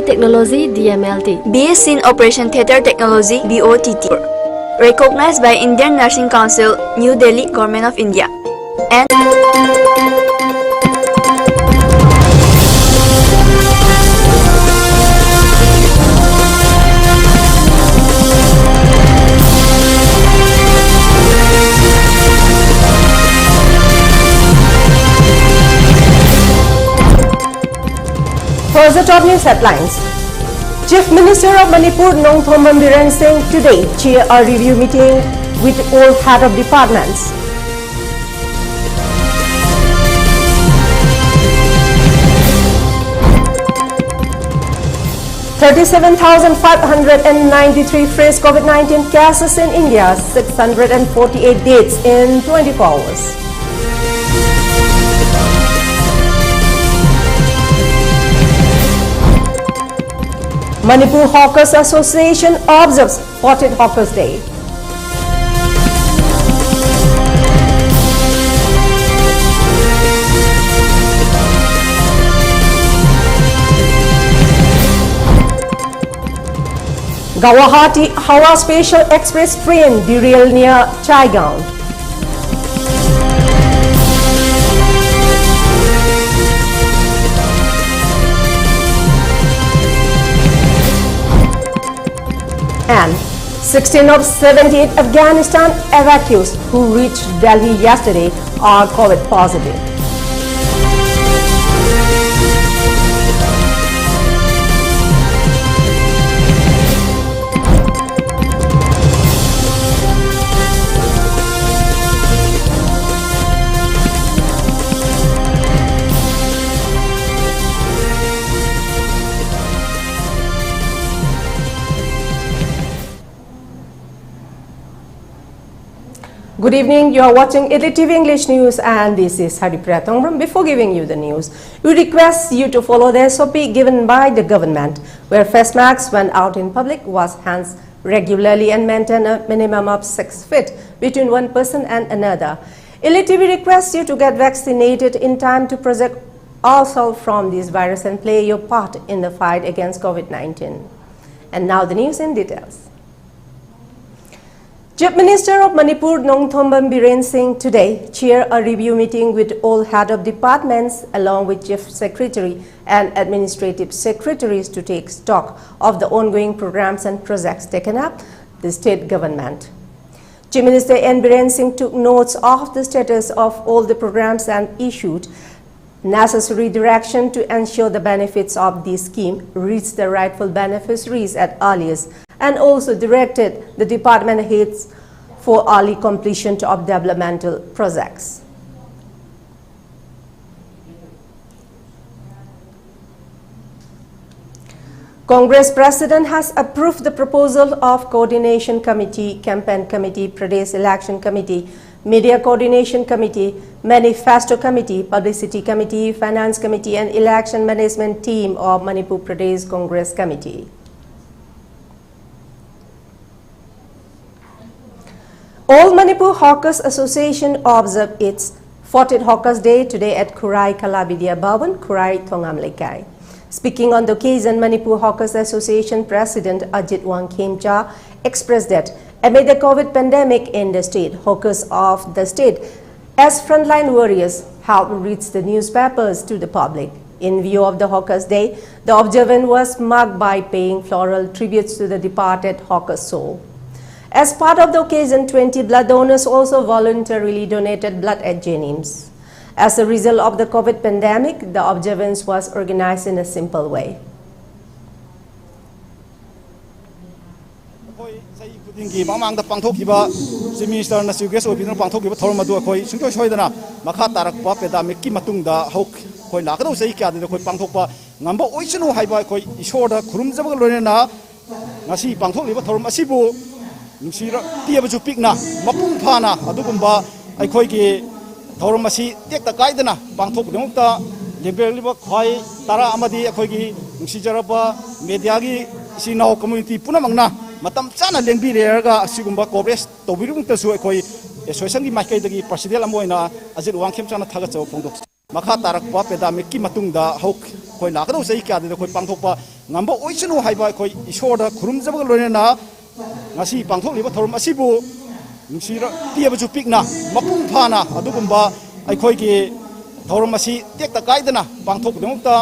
Technology DMLT, BSc in Operation Theatre Technology BOTT, recognized by Indian Nursing Council, New Delhi, Government of India, and First, the top news headlines. Chief Minister of Manipur, Nongthomban Biren Singh, today chair a review meeting with all head of departments. $37,593 fresh COVID-19 cases in India, 648 deaths in 24 hours. Manipur Hawkers Association observes 40th Hawkers Day. Guwahati-Hawa Special Express train derailed near Chaigaon. And 16 of 78 Afghanistan evacuees who reached Delhi yesterday are COVID positive. Good evening, you are watching ELITETV English News and this is Haripriya. Before giving you the news, we request you to follow the SOP given by the government, where face masks when out in public, wash hands regularly and maintain a minimum of 6 feet between one person and another. ELITETV requests you to get vaccinated in time to protect ourselves from this virus and play your part in the fight against COVID-19. And now the news in details. Chief Minister of Manipur, Nongthomban Biren Singh, today chair a review meeting with all head of departments along with Chief Secretary and Administrative Secretaries to take stock of the ongoing programs and projects taken up the state government. Chief Minister N. Biren Singh took notes of the status of all the programs and issued necessary direction to ensure the benefits of this scheme reach the rightful beneficiaries at earliest, and also directed the department heads for early completion of developmental projects. Congress President has approved the proposal of Coordination Committee, Campaign Committee, Pradesh Election Committee, Media Coordination Committee, Manifesto Committee, Publicity Committee, Finance Committee and Election Management Team of Manipur Pradesh Congress Committee. All Manipur Hawkers Association observed its 40th Hawkers Day today at Khurai Kalavidya Bhavan, Khurai Thongam Lekai. Speaking on the occasion, Manipur Hawkers Association President Ajit Wangkhemcha expressed that amid the COVID pandemic in the state, hawkers of the state as frontline warriors helped reach the newspapers to the public. In view of the Hawkers Day, the observance was marked by paying floral tributes to the departed hawker's soul. As part of the occasion, 20 blood donors also voluntarily donated blood at Jenims. As a result of the COVID pandemic, the observance was organized in a simple way. Thormasi take the Kaidana, Bangtok Nota, Liberaliba Kwai, Tara Amadi, Akogi, Sijaraba, Mediagi, Sino community Punamangna, Matam Sana Lembi Rega, Sigumba Cobres, Tobirum Tasuakoi, a Sosangi Makagi, Pasidela Moina, as it one came to Tagato Pondox. Makata Papa, Miki Matunda, Hok, Koinaka, Seika, the Pangtopa, ngamba oisunu haiba khoi ishoda khurum jaba loina ngasi pangthok liba thorum asibu nungsira piaba chu pikna mapung phana adugumba aikhoi ki thorum asi tekta kaidana pangthok demukta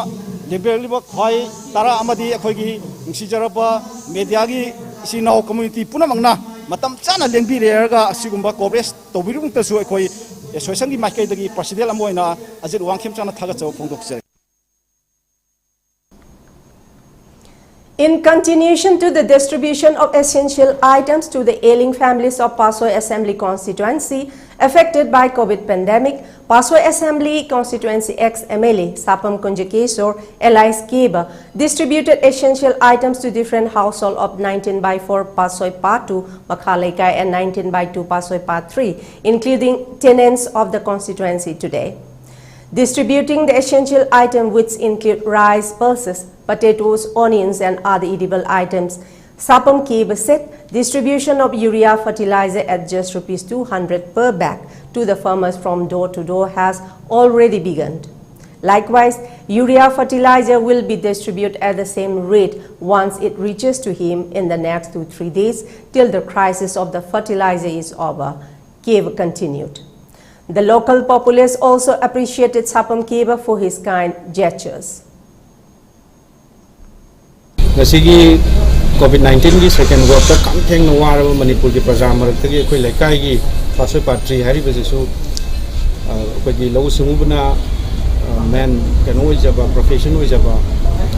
lebeliba khoi tara amadi aikhoi ki nungsijaraba media gi sinau community punamangna matam chana lengbi rega asigumba coverage tobirung tasu aikhoi association gi makai dagi president amoina ajit wangkhem chana thaga chaw phongdok. In continuation to the distribution of essential items to the ailing families of Pasoi Assembly constituency affected by COVID pandemic, Pasoi Assembly constituency ex-MLA Sapam Kunjakesor Elias Keba distributed essential items to different households of 19/4 Pasoi Part 2 Makhalaikai and 19/2 Pasoi Part 3, including tenants of the constituency today. Distributing the essential items, which include rice, pulses, potatoes, onions and other edible items, Sapam Keba said distribution of urea fertilizer at just Rs 200 per bag to the farmers from door to door has already begun. Likewise, urea fertilizer will be distributed at the same rate once it reaches to him in the next 2-3 days till the crisis of the fertilizer is over, Keba continued. The local populace also appreciated Sapam Keba for his kind gestures. COVID-19 की second wave तक कम थेंग noir Manipur की प्रजा मरक तक कोई लेकाई की पासों party हरी बजे सो कोई की लोग सिंगुबना मैन कनो जबा प्रोफेशन हो जबा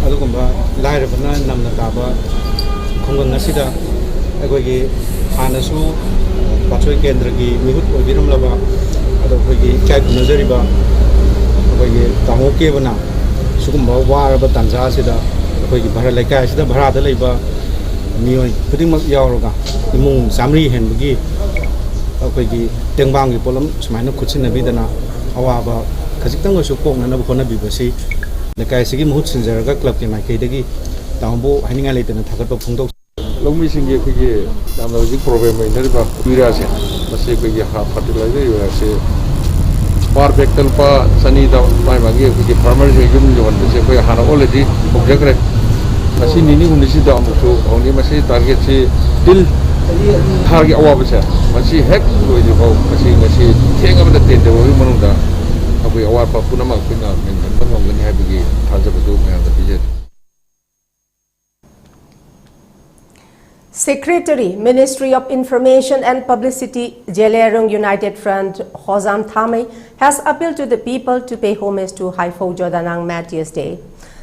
अदो कुंभा लाइर बना नमन ताबा खुंगन नसीदा कोई की आनसु पासों केंद्र की मिहुत ओबिरम लबा अदो कोई की कैब नजरिबा कोई की तामो के बना सुकुंभा वार बतंजा सिदा कोई की भरा लेकाई सिदा भरा दलेबा मियोय खुदिमक यावरगा इमुंग सामरी हेनबगी अखोयगी टेंगबांगी पोलम सुमायना खुचिनबिदना अवाबा खजितंग सु कोंगना खोनाबिबसी लेकायसिगी मुहुत सिंजरगा क्लब के माइकेदगी तांबो हाइनिंगा लेतना थागतबा फुंगदो लौमिसिंगे खिगे दामना हजिक प्रॉब्लम इनरिबा बिरासे मसे खिगे हा फर्टिलाइजर योरासे पार बेक्टल पा सनी दा माइमागे खिगे फार्मर जे युम जोहनबसे खय हाना ऑलरेडी ऑब्जेक्ट मसी निनी हुनिसी दा अमुसु ओंनि मसी टारगेट से टिल टारगेट अवाबसे मसी हेक लोइजो मसी मसी थेंगबदा तेन देवि मनुदा अबे अवापा पुनमक पिना maintain बंगमगनि हाबिगे थाजबदु मेंदा Bije. Secretary, Ministry of Information and Publicity, Jelerung United Front, Hosam Thame, has appealed to the people to pay homage to Haifo Jodanang Matthias Day.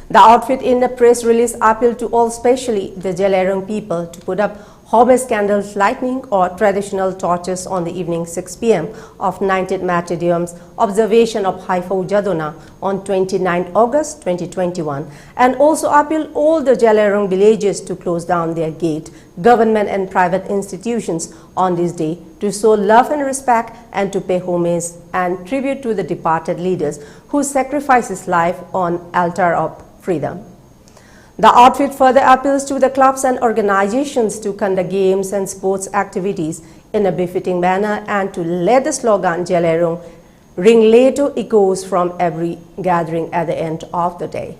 The outfit in a press release appealed to all, especially the Jelerung people, to put up homage candles lighting or traditional torches on the evening 6 p.m. of 19th Martyrdom's observation of Haifo Jadona on 29 August 2021, and also appealed all the Jelerung villages to close down their gate, government and private institutions on this day to show love and respect and to pay homage and tribute to the departed leaders who sacrificed his life on altar of freedom. The outfit further appeals to the clubs and organizations to conduct games and sports activities in a befitting manner and to let the slogan Jelerung ring later echoes from every gathering at the end of the day.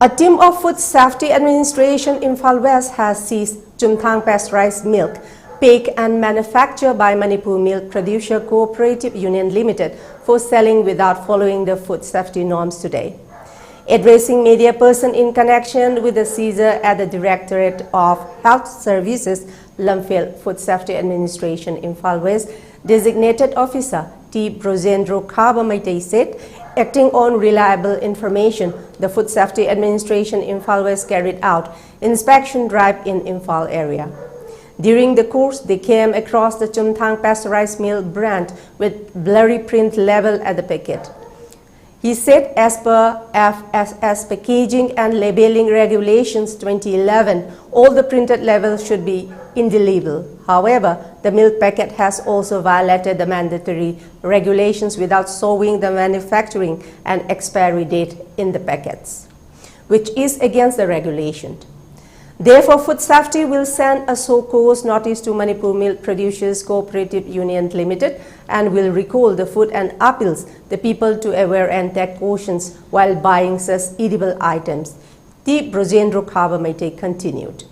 A team of Food Safety Administration Imphal West has seized Chumthang pasteurized milk, packed and manufactured by Manipur Milk Producer Cooperative Union Limited for selling without following the food safety norms today. Addressing media person in connection with the seizure at the Directorate of Health Services, Lumfield Food Safety Administration Imphal West, designated officer T. Brozendro Kabamaite said, acting on reliable information, the Food Safety Administration Imphal West carried out inspection drive in Imphal area. During the course, they came across the Chumthang pasteurized milk brand with blurry print label at the packet. He said, as per FSS Packaging and Labeling Regulations 2011, all the printed labels should be indelible. However, the milk packet has also violated the mandatory regulations without showing the manufacturing and expiry date in the packets, which is against the regulation. Therefore, Food Safety will send a so-cause notice to Manipur Milk Producers Cooperative Union Limited and will recall the food and appeals the people to aware and take cautions while buying such edible items. The Brojendro Khaba Maite continued.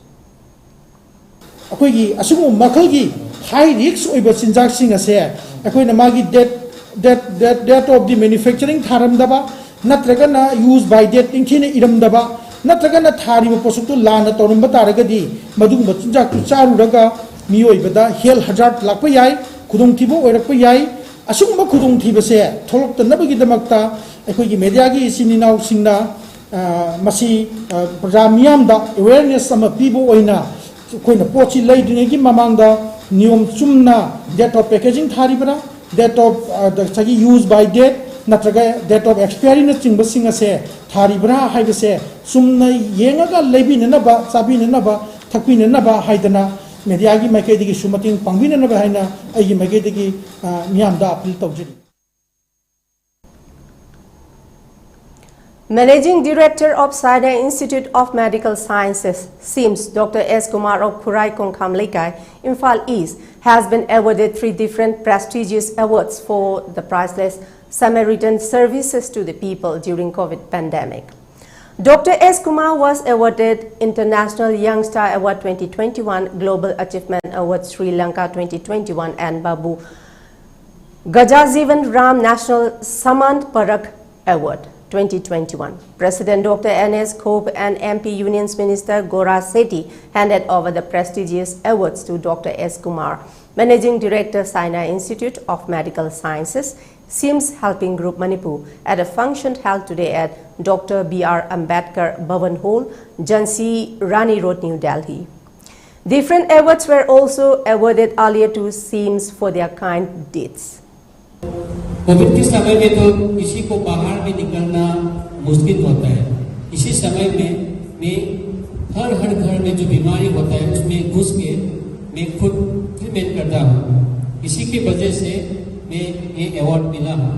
Akoigi asumu makalgi high risk oiba chinjak sing ase akoina magi date of the manufacturing tharam daba natraga na use by date ingthine iram daba natraga na thari ba posuktu lana torumba taragadi madung ba chinjak tu charu daga miyoi bada hel hazard lakpa yai khudung thibo oirakpa yai asungba khudung thiba se tholok ta nabagi damakta akoigi media gi sininau singna masi praja miyam da awareness sama pibo oina koina pochi leidine gi mamangda niyom chumna date of packaging thari bara date of the sagi use by date natraga date of expiry na chingba singa se thari bara haiba se sumna yengaga leibina na ba sabina na ba thakpina na ba haidana media gi makai digi sumating pangbina na ba haina ai makai digi miyam da appeal tawjiri. Managing Director of Sinai Institute of Medical Sciences, SIMS, Dr. S. Kumar of Kurai Kongkhamlekai, Imphal East, has been awarded 3 different prestigious awards for the priceless Samaritan services to the people during COVID pandemic. Dr. S. Kumar was awarded International Young Star Award 2021, Global Achievement Award Sri Lanka 2021, and Babu Gajajivan Ram National Samant Parak Award 2021. President Dr. N.S. Khob and MP Unions Minister Gora Sethi handed over the prestigious awards to Dr. S. Kumar, Managing Director, Sinai Institute of Medical Sciences, SIMS Helping Group Manipur, at a function held today at Dr. B.R. Ambedkar Bhavan Hall, Jhansi Rani Road, New Delhi. Different awards were also awarded earlier to SIMS for their kind deeds. Covid के समय में तो किसी को बाहर में निकलना मुश्किल होता है। इसी समय में हर घर में जो बीमारी होता है उसमें घुस के मैं खुद ट्रीटमेंट करता हूँ। इसी की वजह से मैं ये अवार्ड मिला हूँ,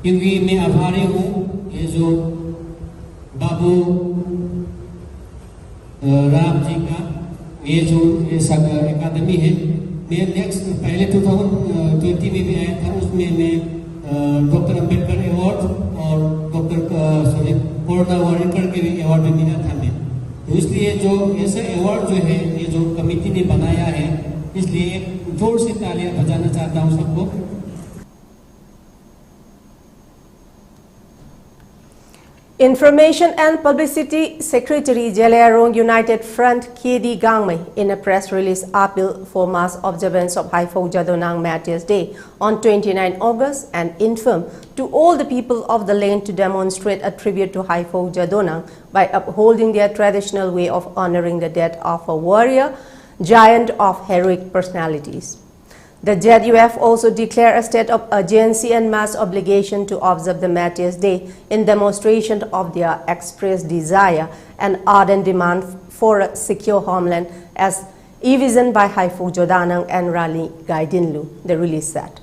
क्योंकि मैं आभारी हूँ ये जो बाबू राम जी का ये जो अकादमी है। मैं नेक्स्ट पहले 2020 में भी आया था, उसमें मैं डॉक्टर अम्बेडकर अवार्ड और डॉक्टर कोरोना वॉरियर के भी अवार्ड भी मिला था मैं। तो इसलिए जो ऐसा अवार्ड जो है ये जो कमेटी ने बनाया है, इसलिए जोर से तालियां बजाना चाहता हूँ सबको। Information and Publicity Secretary Jelarong United Front KD Gangmei, in a press release, appealed for mass observance of Haifo Jadonang Martyrs Day on 29 August and informed to all the people of the land to demonstrate a tribute to Haifo Jadonang by upholding their traditional way of honoring the death of a warrior, giant of heroic personalities. The ZUF also declared a state of urgency and mass obligation to observe the Martyrs' Day in demonstration of their expressed desire and ardent demand for a secure homeland, as envisioned by Haifo Jadonang and Rani Gaidinlu, the release said.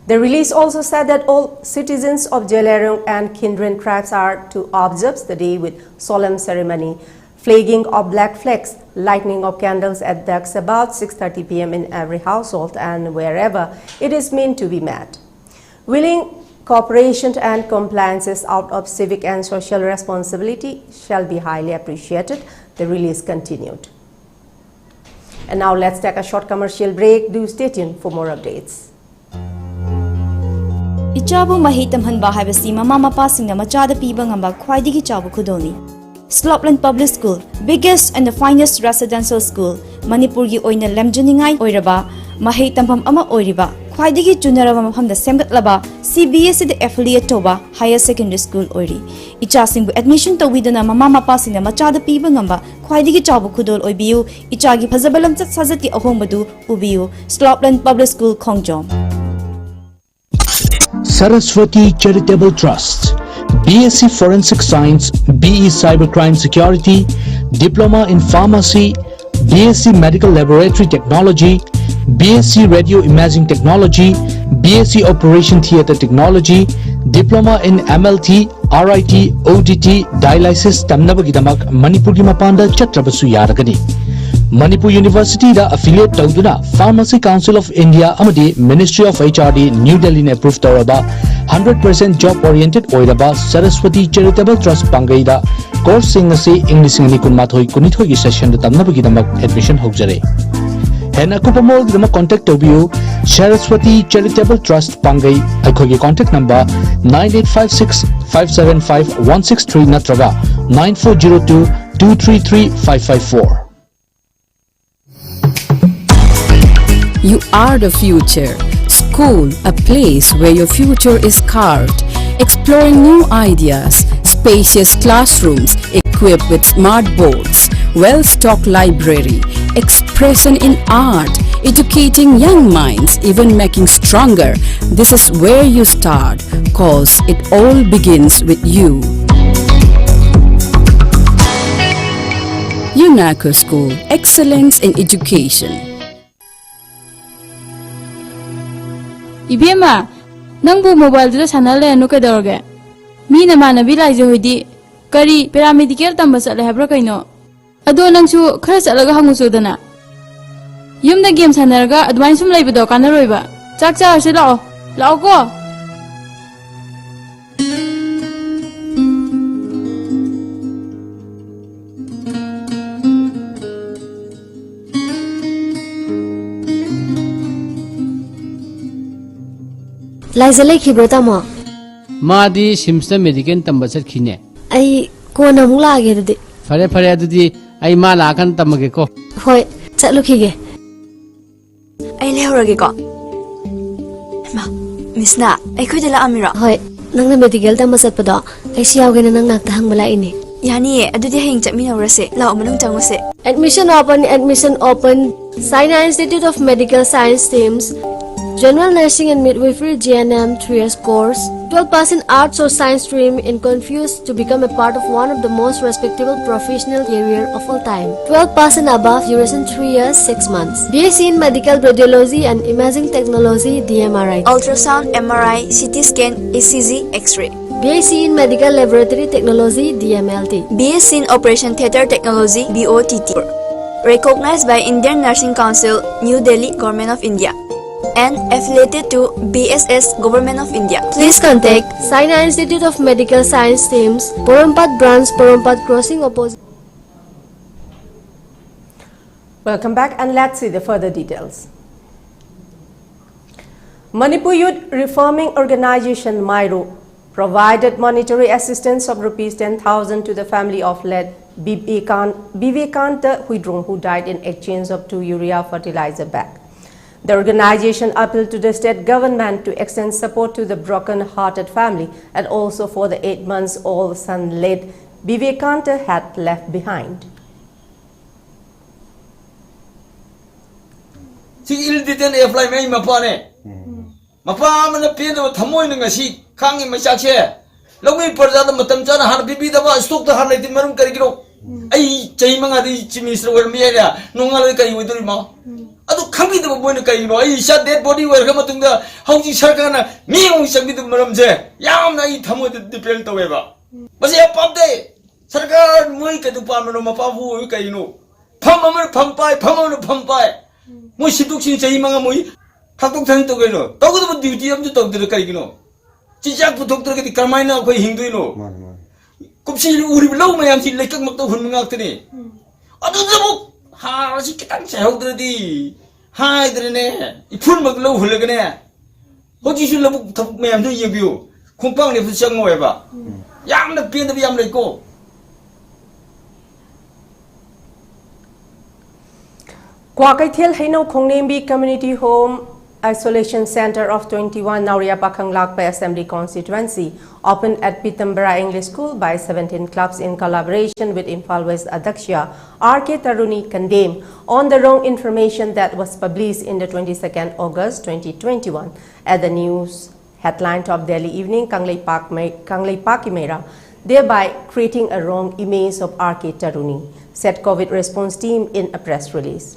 The release also said that all citizens of Jelarong and kindred tribes are to observe the day with solemn ceremony, flagging of black flags, lighting of candles at dusk about 6:30 p.m. in every household and wherever it is meant to be met. Willing cooperation and compliances out of civic and social responsibility shall be highly appreciated, the release continued. And now let's take a short commercial break. Do stay tuned for more updates. Ichabu mahitam hanba haibasi mama mapa singna machada piba ngamba khwaidigi chabu khudoni. Slopland Public School, biggest and the finest residential school, Manipur gi oina lemjaningai oiraba, mahei tampam ama oiriba, khwaidigi junaraba mafamda semgatlaba, CBSE the affiliate toba higher secondary school oiri. Ichasingbu admission tawidana mama mapa singna machada piba ngamba, khwaidigi chabu khudol oibiu, ichagi phazabalam chat sajati ahombadu ubiu, Slopland Public School Khongjom. Saraswati Charitable Trust, BSc Forensic Science, BE Cybercrime Security, Diploma in Pharmacy, BSc Medical Laboratory Technology, BSc Radio Imaging Technology, BSc Operation Theatre Technology, Diploma in MLT, RIT, ODT, dialysis tamnabagidamak Manipur gi mapanda chatrabasu yaragani. Manipur University da affiliate tawduna Pharmacy Council of India amadi Ministry of HRD New Delhi ne approved tawraba 100% job oriented oiraba Saraswati Charitable Trust pangai da course sing ase English ni kunmathoi kunithoi gi session da tamnabagidamak admission hojare. Hena kupamol dama contact tobiu Saraswati Charitable Trust pangai akhogi contact number 9856575163 natraga 9402233554. You are the future. School, a place where your future is carved. Exploring new ideas, spacious classrooms equipped with smart boards, well-stocked library, expression in art, educating young minds, even making stronger. This is where you start, cause it all begins with you. UNACO School, excellence in education. Ibema, nangbu mobile dila sanal le anu kadorge. Mi na mana bilai je hoidi. Kari paramedical tamba sale habra kaino. Ado nangsu khara salaga hangu sudana. Yumda game sanarga advance sum laiba do kana roiba. Chak cha ase lao. Lao ko. Laizale khibrota mo. Madi simsta medical tambasat khine. Ai kona mula age de. Fare fare adudi ai ma la kan tamage ko. Hoi, chatlu khige. Ai lehorage ko. Ma, misna, ai khoi dela amira. Hoi, nangna medical tambasat pado. Ai siyaw gena nang nakta hang bala ini. Yani adudi heng chami nawrase. Lao manung changose. Admission open. Saina Institute of Medical Science Teams. General Nursing and Midwifery GNM 3 years course. 12% arts or science stream in confused to become a part of one of the most respectable professional career of all time. 12% above duration 3 years 6 months. BSc in Medical Radiology and Imaging Technology DMRI. Ultrasound, MRI, CT scan, ECG, X-ray. BSc in Medical Laboratory Technology DMLT. BSc in Operation Theatre Technology BOTT. Recognized by Indian Nursing Council, New Delhi, Government of India. And affiliated to BSS Government of India. Please contact Saina Institute of Medical Science Teams, Porampat Branch, Porampat Crossing opposite. Welcome back and let's see the further details. Manipur Youth Reforming Organization Mairu provided monetary assistance of Rs 10,000 to the family of late Vivekanta Huidrung, who died in exchange of 2 urea fertilizer bags. The organization appealed to the state government to extend support to the broken-hearted family and also for the 8-month-old son late Vivekanta had left behind. Adu kami tu boleh kaya ini. Ai isya dead body worker matung dah. Hauji sarkan na miang isya gitu malam je. Yang na i thamu tu dipel tu beba. Masih apa deh? Sarkan mui ketu pamanu mapafu kaya ini. Pamamur pampai. Mui siduk sini cai manga mui. Hatuk thang tu kaya ini. Tahu tu duty am tu tahu tu kaya ini. Cicak putuk tu kaya kamai na kau Hindu ini. Kupsi uri belau mayam si lekak mak tu hun mengak tu ni. Adu tu ha si kita cahok tadi, hai tadi ne, ipun maglau hulak ne, hoji sulah buk thap mayam tu yang biu, kumpang ni pusing ngoy ba, yang nak pian tapi yang leko. Kwakai Thiel Haino Khongnembi Community Home Isolation Center of 21 Nauria Pakhang Lakpa Assembly Constituency opened at Pitambara English School by 17 clubs in collaboration with Imphal West Adaksha R.K. Taruni condemned on the wrong information that was published in the 22nd August 2021 at the news headline Top Delhi Evening Kanglei Pakimera, thereby creating a wrong image of R.K. Taruni, said COVID response team in a press release.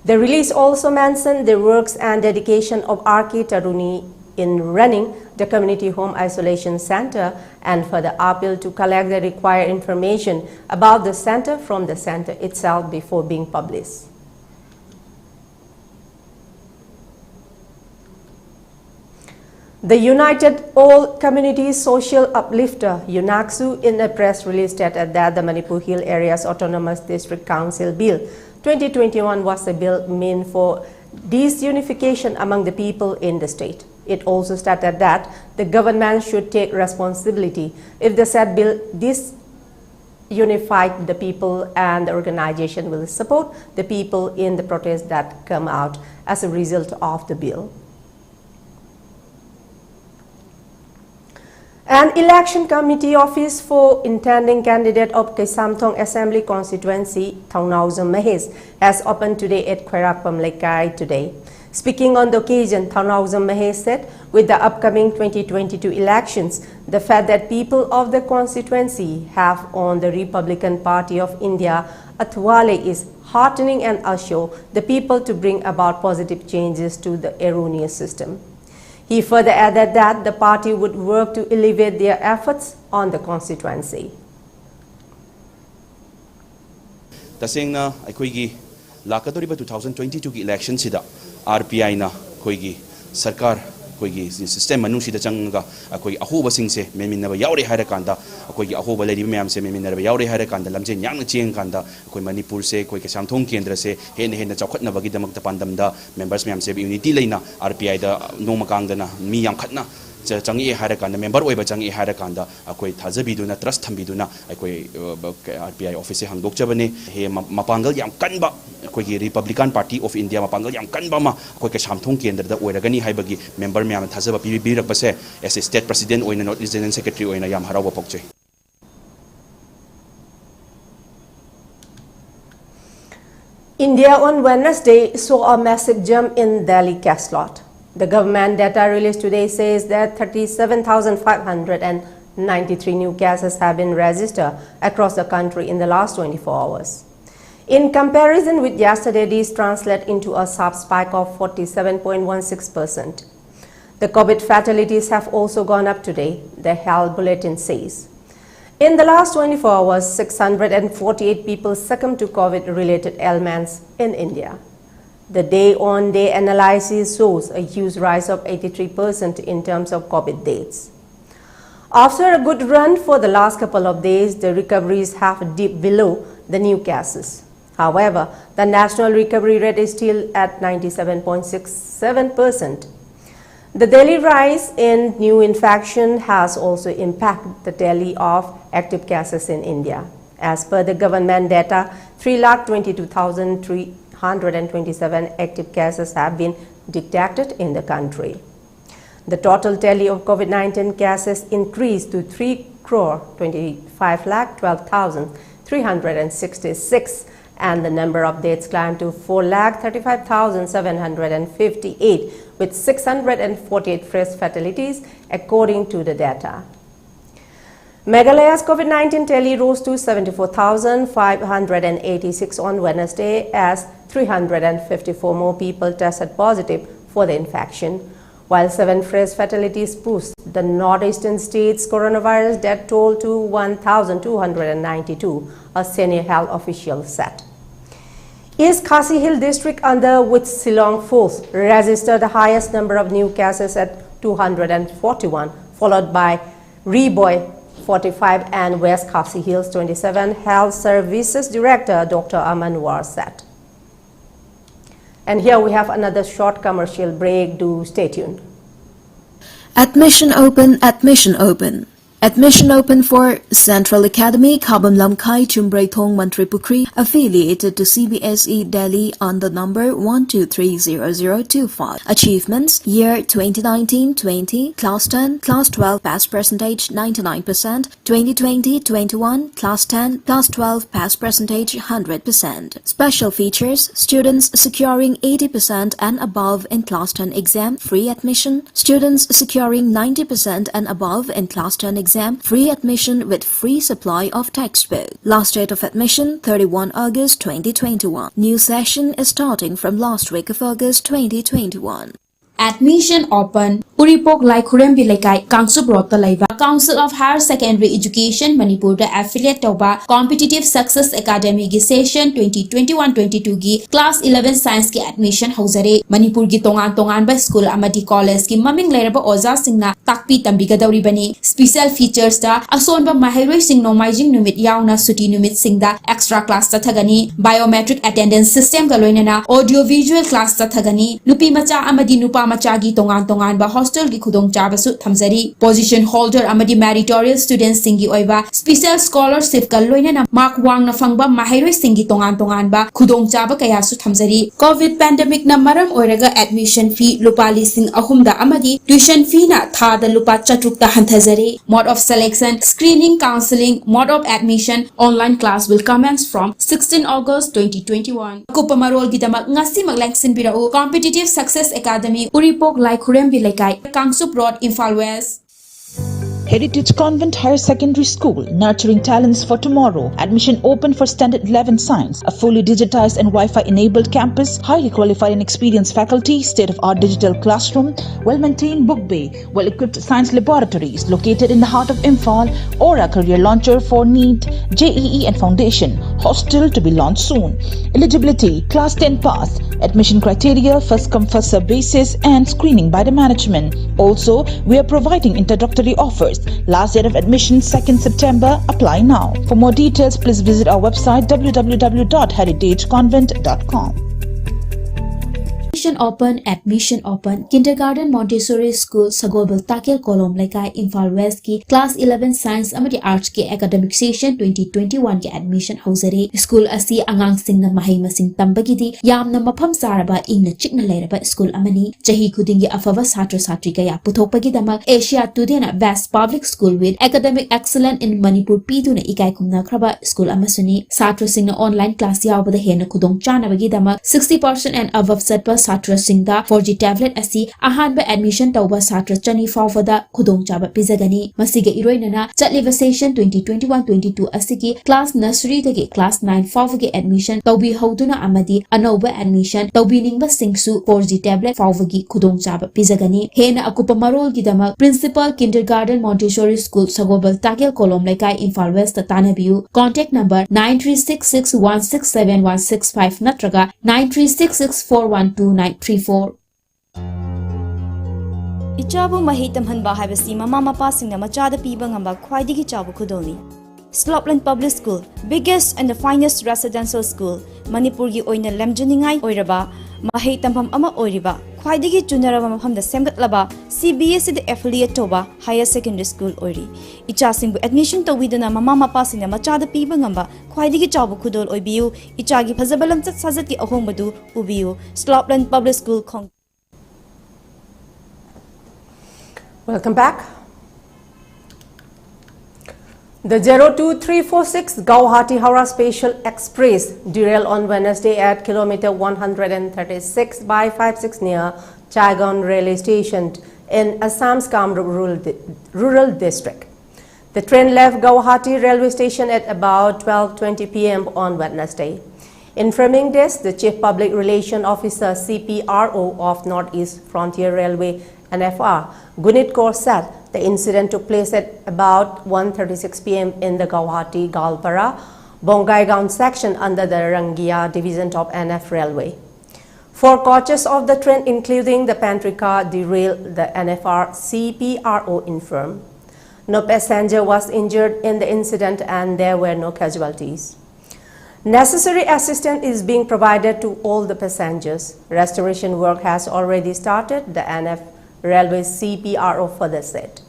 The release also mentioned the works and dedication of R.K. Taruni in running the community home isolation center and further appealed to collect the required information about the center from the center itself before being published. The United All Community Social Uplifter, UNACSU, in a press release stated that the Manipur Hill Areas Autonomous District Council Bill 2021 was a bill meant for disunification among the people in the state. It also stated that the government should take responsibility if the said bill disunified the people, and the organization will support the people in the protests that come out as a result of the bill. An election committee office for intending candidate of Kesamthong Assembly constituency, Thaunauzam Mahes, has opened today at Khairakpam Lekai today. Speaking on the occasion, Thaunauzam Mahes said, with the upcoming 2022 elections, the fact that people of the constituency have on the Republican Party of India Athwale is heartening and assure the people to bring about positive changes to the erroneous system. He further added that the party would work to elevate their efforts on the constituency. Tasengna aikoigi lakadoriba 2022 election sida RPI na koigi sarkar koigi system manusida changa akoi ahoba singse meminaba yaure haira kanda akoigi ahoba ledi myam se meminaba yaure haira kanda lamje nyangna cheng kanda akoi Manipur se koi Kesamthong kendra se hen chawkhatna bagi damak pandamda members myam se unity leina RPI da nomakangdana mi yam khatna changi haira kanda member oiba changi haira kanda akoi thajabiduna trust thambiduna akoi RPI office hangdok chabane he mapangal yam kanba akoi Republican Party of India mapangal yam kanba ma akoi Kesamthong kendra da oiragani haibagi member myam thajaba birakpase as a state president oina North East General Secretary oina yam harawa pokche. India on Wednesday saw a massive jump in Delhi case lot. The government data released today says that 37,593 new cases have been registered across the country in the last 24 hours. In comparison with yesterday, these translate into a sharp spike of 47.16%. The COVID fatalities have also gone up today, the health bulletin says. In the last 24 hours, 648 people succumbed to COVID-related ailments in India. The day-on-day analysis shows a huge rise of 83% in terms of COVID deaths. After a good run for the last couple of days, the recoveries have dipped below the new cases. However, the national recovery rate is still at 97.67%. The daily rise in new infection has also impacted the tally of active cases in India. As per the government data, 3,22,327 active cases have been detected in the country. The total tally of COVID-19 cases increased to 3,25,12,366, and the number of deaths climbed to 4,35,758, with 648 fresh fatalities according to the data. Meghalaya's COVID-19 tally rose to 74,586 on Wednesday as 354 more people tested positive for the infection, while 7 fresh fatalities pushed the northeastern state's coronavirus death toll to 1,292, a senior health official said. East Khasi Hill district, under which Shillong falls, registered the highest number of new cases at 241, followed by Riboy 45 and West Khasi Hills 27, Health Services Director Dr. Amanwar said. And here we have another short commercial break. Do stay tuned. Admission open, admission open. Admission open for Central Academy, Khabam Lamkai, Chumbraithong, Mantripukri, affiliated to CBSE Delhi on the number 1230025. Achievements: year 2019-20, Class 10, Class 12 pass percentage 99%, 2020-21, Class 10, Class 12 pass percentage 100%. Special features: students securing 80% and above in Class 10 exam, free admission; students securing 90% and above in Class 10 exam, free admission with free supply of textbook. Last date of admission 31 August 2021. New session is starting from last week of August 2021. Admission open. Uripok Lai Khurembi Laikai Kangsup Rota Laiva Council of Higher Secondary Education Manipur da affiliate Toba Competitive Success Academy gi session 2021-22 gi class 11 science ki admission hauzare. Manipur gi tongan ba school amadi college ki maming leraba oza singna takpi tambiga dauri bani. Special features da ason ba mahiroi sing nomaijing numit yauna suti numit singda extra class ta thagani. Biometric attendance system ga loinana audio visual class ta thagani. Nupi macha amadi nupa macha gi tongan ba hostel gi khudong chabasu thamzari. Position holder amadi meritorious students singi oiba special scholarship ka loinana mark wang na fangba mahiroi singi tongan ba khudong chaba kaya su thamzari. COVID pandemic na maram oiraga admission fee lupa lising ahumda amadi tuition fee na thada lupa chatrukta hanthazari. Mode of selection, screening, counseling, mode of admission, online class will commence from 16 August 2021. Kupamarol gidamak ngasi maglangsin birao Competitive Success Academy Uripok Lai Khurembi Laikai Kangsup Road Imphal West. Heritage Convent Higher Secondary School, nurturing talents for tomorrow. Admission open for Standard 11 Science. A fully digitized and Wi-Fi enabled campus, highly qualified and experienced faculty, state-of-art digital classroom, well-maintained book bay, well-equipped science laboratories, located in the heart of Imphal, Aura career launcher for NEET, JEE and Foundation. Hostel to be launched soon. Eligibility, Class 10 pass. Admission criteria, first come first serve basis and screening by the management. Also, we are providing introductory offers. Last date of admission 2nd September. Apply now. For more details, please visit our website www.heritageconvent.com. Admission open. Kindergarten Montessori School Sagobal Takil Kolom Laikai Imphal West ki class 11 science amadi arts ki academic session 2021 ki admission hauzare. School asi angang sing na mahai masing tambagi di yamna mafam saraba ingna chikna leraba school amani. Jahi khudingi afava satra satri kaya puthokpagi damak Asia Today na best public school with academic excellence in Manipur pidu na ikai kumna kraba school amasuni. Satra sing na online class yawbada hena khudong chana bagi damak 60% and above satpa Satra Singda 4G tablet asi ahanba admission tauba Satra chani fawada khudong chaba pizagani. Masiga iroinana chatliva session 2021-22 asigi class nursery dagi class 9 fawagi admission taubi hauduna amadi anauba admission taubi ningba singsu 4G tablet fawagi khudong chaba pizagani. Hena akupa marol gidama Principal Kindergarten Montessori School Sagobal Takil Kolom Laikai Imphal West tanabiu. Contact number 9366167165 natraga 9366412934. Ichabu mahi tamhanba haibasi mama mapa singna machada piba ngamba khwaidigi chabu khudoni. Slopland Public School, biggest and the finest residential school, Manipur gi oina lemjaningai oiraba, mahi tamham ama oiriba, khwaidigi chunaraba mafamda semgatlaba, CBSE the affiliate toba higher secondary school oiri. Icha singbu admission tawidana mama mapa singna machada piba ngamba khwaidigi chabu khudol oibiu, ichagi phazabalam chat sajat ki ahombadu ubiu. Slopland Public School Khong. Welcome back. The 02346 Guwahati-Howrah Special Express derailed on Wednesday at kilometer 136/56 near Chaigon railway station in Assam's Kamrup rural district. The train left Guwahati railway station at about 12:20 p.m. on Wednesday. Informing this, the Chief Public Relations Officer CPRO of Northeast Frontier Railway NFR, Gunit Kaur said the incident took place at about 1:36 p.m. in the Guwahati-Galpara Bongaigaon section under the Rangia division of NF Railway. 4 coaches of the train, including the pantry car, derailed, the NFR CPRO informed. No passenger was injured in the incident and there were no casualties. Necessary assistance is being provided to all the passengers. Restoration work has already started, the NF Railway CPRO further said.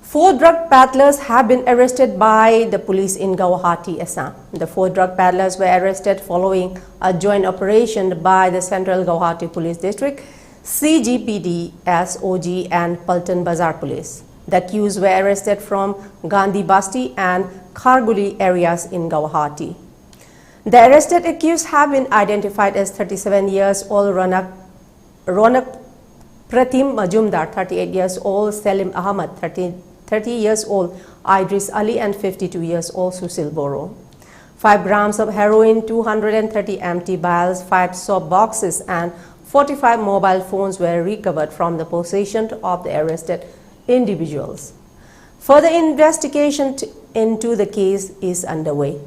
4 drug peddlers have been arrested by the police in Guwahati, Assam. The 4 drug peddlers were arrested following a joint operation by the Central Guwahati Police District, CGPD, SOG and Paltan Bazar Police. The accused were arrested from Gandhi Basti and Kharguli areas in Guwahati. The arrested accused have been identified as 37 years old Ronak Pratim Majumdar, 38 years old Selim Ahmad, 30 years old Idris Ali and 52 years old Susil Boro. 5 grams of heroin, 230 empty vials, 5 soap boxes and 45 mobile phones were recovered from the possession of the arrested individuals. Further investigation into the case is underway.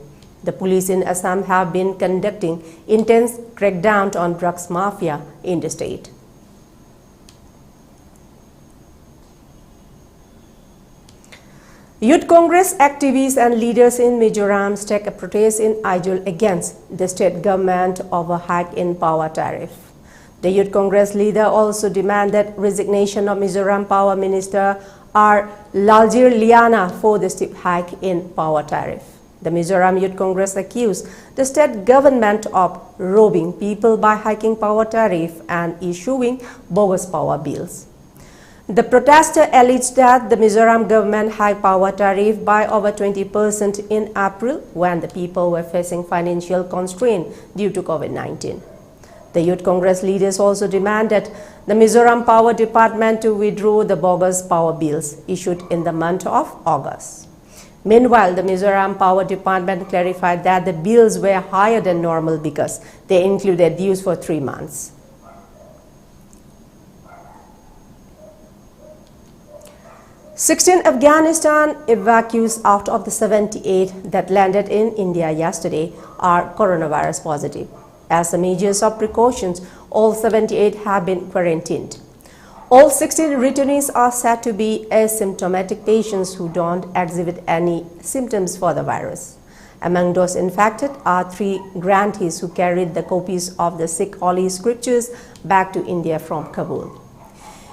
The police in Assam have been conducting intense crackdown on drugs mafia in the state. Youth Congress activists and leaders in Mizoram stake a protest in Aizawl against the state government over hike in power tariff. The Youth Congress leader also demanded resignation of Mizoram Power Minister R. Laljir Liana for the steep hike in power tariff. The Mizoram Youth Congress accused the state government of robbing people by hiking power tariff and issuing bogus power bills. The protester alleged that the Mizoram government hiked power tariff by over 20% in April when the people were facing financial constraint due to COVID-19. The Youth Congress leaders also demanded the Mizoram Power Department to withdraw the bogus power bills issued in the month of August. Meanwhile, the Mizoram Power Department clarified that the bills were higher than normal because they included dues for 3 months. "16 Afghanistan evacuees out of the 78 that landed in India yesterday are coronavirus positive. As a measure of precautions, all 78 have been quarantined. All 16 returnees are said to be asymptomatic patients who don't exhibit any symptoms for the virus. Among those infected are 3 grantees who carried the copies of the Sikh holy scriptures back to India from Kabul.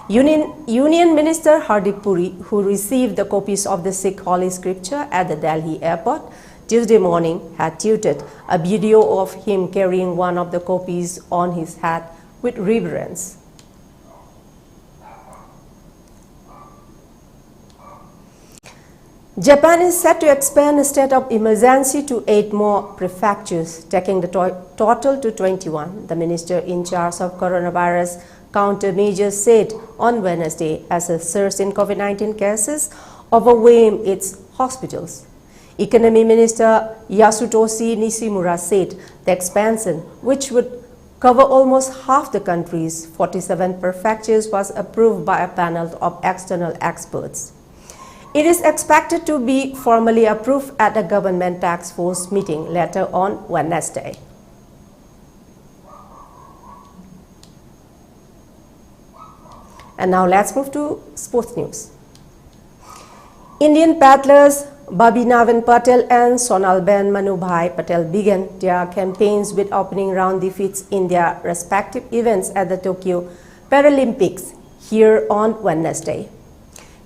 Union Minister Haripriya, who received the copies of the Sikh holy scripture at the Delhi airport Tuesday morning, had tweeted a video of him carrying one of the copies on his head with reverence. Japan is set to expand a state of emergency to 8 more prefectures, taking the total to 21. The minister in charge of coronavirus countermeasures said on Wednesday as a surge in COVID-19 cases overwhelmed its hospitals. Economy Minister Yasutoshi Nishimura said the expansion, which would cover almost half the country's 47 prefectures, was approved by a panel of external experts. It is expected to be formally approved at a government task force meeting later on Wednesday. And now let's move to sports news. Indian paddlers Babinavan Patel and Sonalben Manubhai Patel began their campaigns with opening round defeats in their respective events at the Tokyo Paralympics here on Wednesday.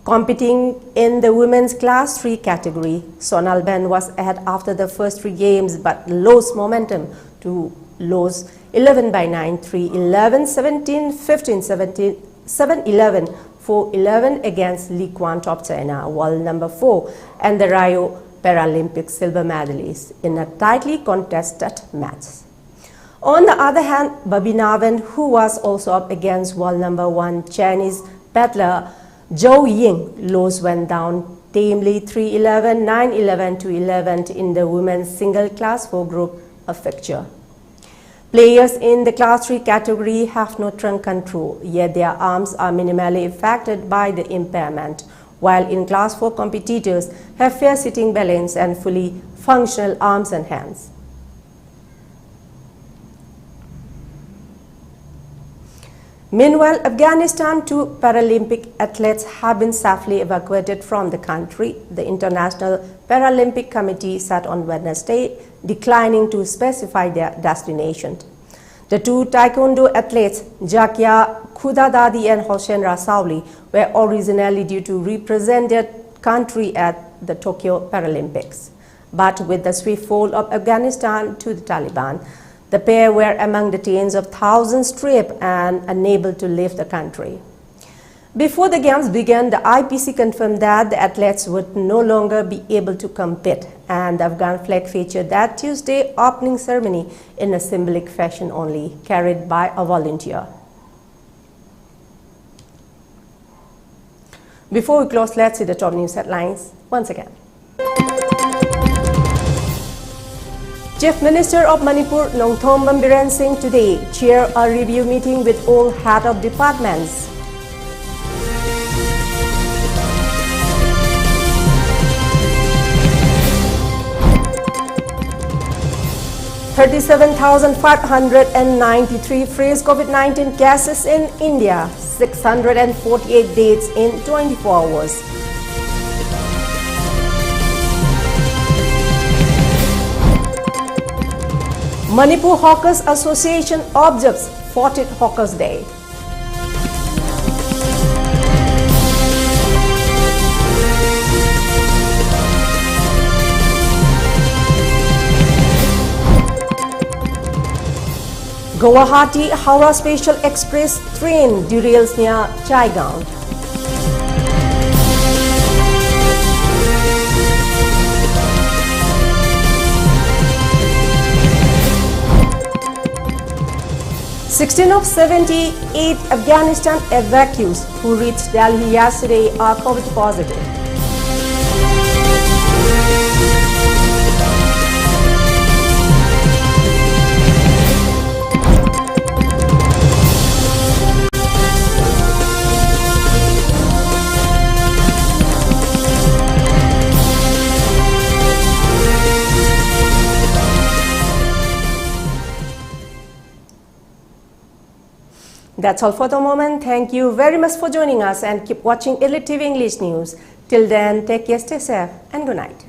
Competing in the women's class 3 category, Sonalben was ahead after the first 3 games but lost momentum to lose 11 by 9, 3-11, 17, 15, 17, 7-11, 4-11 against Lee Kwan top China, world number 4 and the Rio Paralympic silver medalist in a tightly contested match. On the other hand, Babinavan, who was also up against world number 1 Chinese paddler Zhou Ying, lost went down tamely 3-11, 9-11, 2-11 in the women's single class 4 group of fixture. Players in the class 3 category have no trunk control, yet their arms are minimally affected by the impairment, while in class 4 competitors have fair sitting balance and fully functional arms and hands. Meanwhile, Afghanistan 2 Paralympic athletes have been safely evacuated from the country. The International Paralympic Committee said on Wednesday, declining to specify their destination. The 2 taekwondo athletes, Jakia Khudadadi and Hossein Rasauli, were originally due to represent their country at the Tokyo Paralympics. But with the swift fall of Afghanistan to the Taliban, the pair were among the tens of thousands stripped and unable to leave the country. Before the games began, the IPC confirmed that the athletes would no longer be able to compete, and the Afghan flag featured that Tuesday opening ceremony in a symbolic fashion only, carried by a volunteer. Before we close, let's see the top news headlines once again. Chief Minister of Manipur, Nongthom Bambiren Singh, today chaired a review meeting with all head of departments. $37,593 fresh COVID-19 cases in India, 648 deaths in 24 hours. Manipur Hawkers Association observes 40th Hawkers Day. Guwahati-Howrah Special Express train derails near Chaigaon. Sixteen of 78 Afghanistan evacuees who reached Delhi yesterday are COVID positive. That's all for the moment. Thank you very much for joining us and keep watching ELITETV English News. Till then, take care, stay safe and good night.